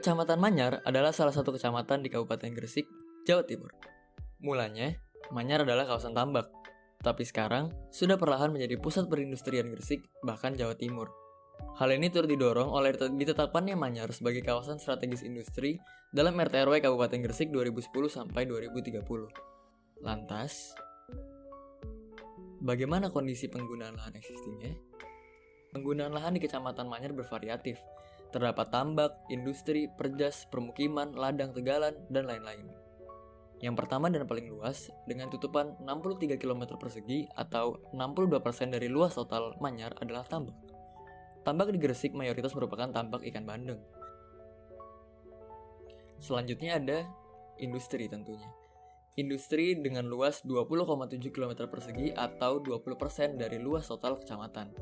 Kecamatan Manyar adalah salah satu kecamatan di Kabupaten Gresik, Jawa Timur. Mulanya, Manyar adalah kawasan tambak, tapi sekarang sudah perlahan menjadi pusat perindustrian Gresik, bahkan Jawa Timur. Hal ini turut didorong oleh ditetapkannya Manyar sebagai kawasan strategis industri dalam RT/RW Kabupaten Gresik 2010 sampai 2030. Lantas, bagaimana kondisi penggunaan lahan eksistingnya? Penggunaan lahan di Kecamatan Manyar bervariatif. Terdapat tambak, industri, perjas, permukiman, ladang tegalan, dan lain-lain. Yang pertama dan paling luas, dengan tutupan 63 km persegi atau 62% dari luas total Manyar adalah tambak. Tambak di Gresik mayoritas merupakan tambak ikan bandeng. Selanjutnya ada industri tentunya. Industri dengan luas 20,7 km persegi atau 20% dari luas total kecamatan.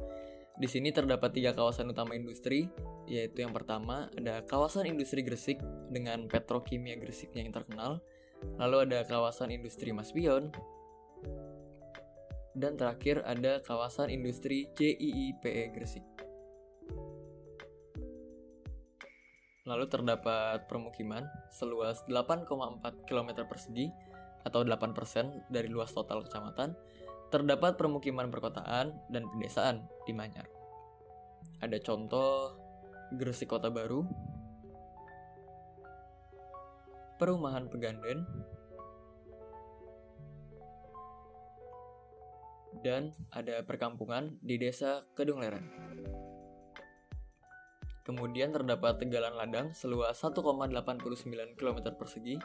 Di sini terdapat 3 kawasan utama industri, yaitu yang pertama ada kawasan industri Gresik dengan petrokimia Gresiknya yang terkenal, lalu ada kawasan industri Maspion, dan terakhir ada kawasan industri JIIPE Gresik. Lalu terdapat permukiman seluas 8,4 km persegi atau 8% dari luas total kecamatan. Terdapat permukiman perkotaan dan pedesaan di Manyar. Ada contoh Gresik Kota Baru, Perumahan Peganden, dan ada perkampungan di Desa Kedung Leren. Kemudian terdapat Tegalan Ladang seluas 1,89 km persegi.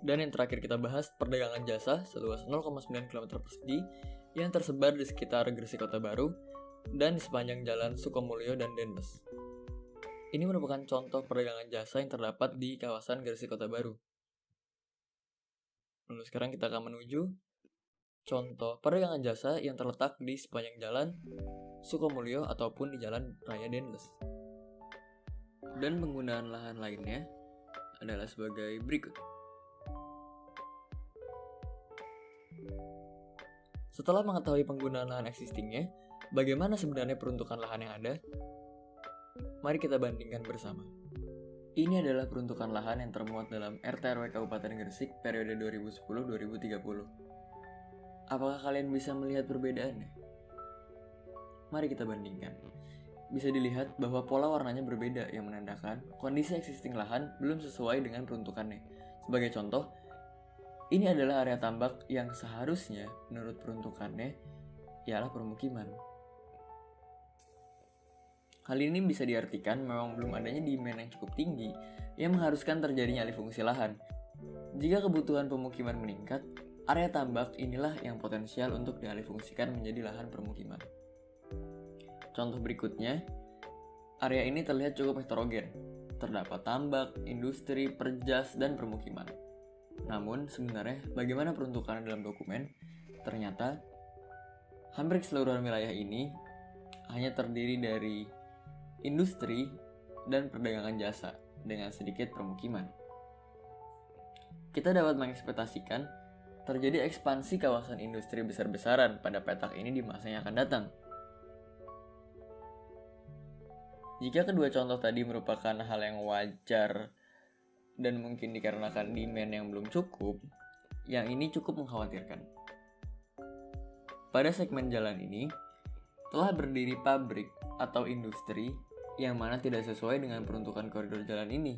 Dan yang terakhir kita bahas perdagangan jasa seluas 0,9 km persegi yang tersebar di sekitar Gresik Kota Baru dan di sepanjang jalan Sukomulyo dan Denpasar. Ini merupakan contoh perdagangan jasa yang terdapat di kawasan Gresik Kota Baru. Lalu sekarang kita akan menuju contoh perdagangan jasa yang terletak di sepanjang jalan Sukomulyo ataupun di jalan Raya Denpasar. Dan penggunaan lahan lainnya adalah sebagai berikut. Setelah mengetahui penggunaan lahan existingnya, bagaimana sebenarnya peruntukan lahan yang ada? Mari kita bandingkan bersama. Ini adalah peruntukan lahan yang termuat dalam RT/RW Kabupaten Gresik periode 2010-2030. Apakah kalian bisa melihat perbedaannya? Mari kita bandingkan. Bisa dilihat bahwa pola warnanya berbeda yang menandakan kondisi existing lahan belum sesuai dengan peruntukannya. Sebagai contoh, ini adalah area tambak yang seharusnya menurut peruntukannya ialah permukiman. Hal ini bisa diartikan memang belum adanya demand yang cukup tinggi yang mengharuskan terjadinya alih fungsi lahan. Jika kebutuhan pemukiman meningkat, area tambak inilah yang potensial untuk dialihfungsikan menjadi lahan permukiman. Contoh berikutnya, area ini terlihat cukup heterogen. Terdapat tambak, industri, perjas, dan permukiman. Namun sebenarnya bagaimana peruntukannya dalam dokumen? Ternyata hampir keseluruhan wilayah ini hanya terdiri dari industri dan perdagangan jasa dengan sedikit permukiman. Kita dapat mengekspektasikan terjadi ekspansi kawasan industri besar-besaran pada petak ini di masa yang akan datang. Jika kedua contoh tadi merupakan hal yang wajar dan mungkin dikarenakan demand yang belum cukup, yang ini cukup mengkhawatirkan. Pada segmen jalan ini, telah berdiri pabrik atau industri yang mana tidak sesuai dengan peruntukan koridor jalan ini,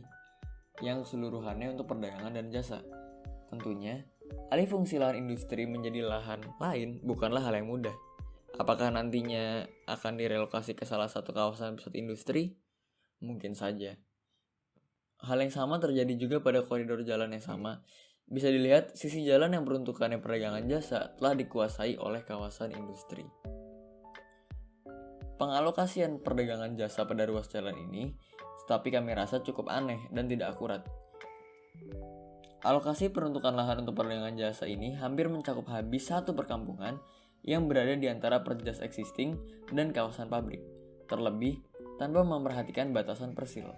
yang keseluruhannya untuk perdagangan dan jasa. Tentunya, alih fungsi lahan industri menjadi lahan lain bukanlah hal yang mudah. Apakah nantinya akan direlokasi ke salah satu kawasan pusat industri? Mungkin saja. Hal yang sama terjadi juga pada koridor jalan yang sama. Bisa dilihat sisi jalan yang peruntukannya perdagangan jasa telah dikuasai oleh kawasan industri. Pengalokasian perdagangan jasa pada ruas jalan ini, tetapi kami rasa cukup aneh dan tidak akurat. Alokasi peruntukan lahan untuk perdagangan jasa ini hampir mencakup habis satu perkampungan yang berada di antara perjas existing dan kawasan pabrik, terlebih tanpa memperhatikan batasan persil.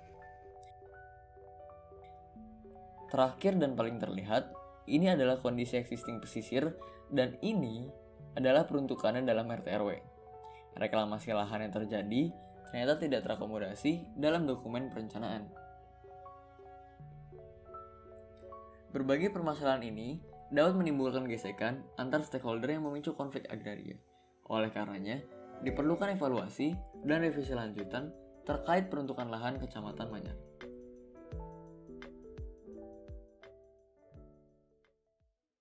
Terakhir dan paling terlihat, ini adalah kondisi existing pesisir dan ini adalah peruntukannya dalam RT/RW. reklamasi lahan yang terjadi ternyata tidak terakomodasi dalam dokumen perencanaan. Berbagai permasalahan ini dapat menimbulkan gesekan antar stakeholder yang memicu konflik agraria. Oleh karenanya, diperlukan evaluasi dan revisi lanjutan terkait peruntukan lahan Kecamatan Manyar.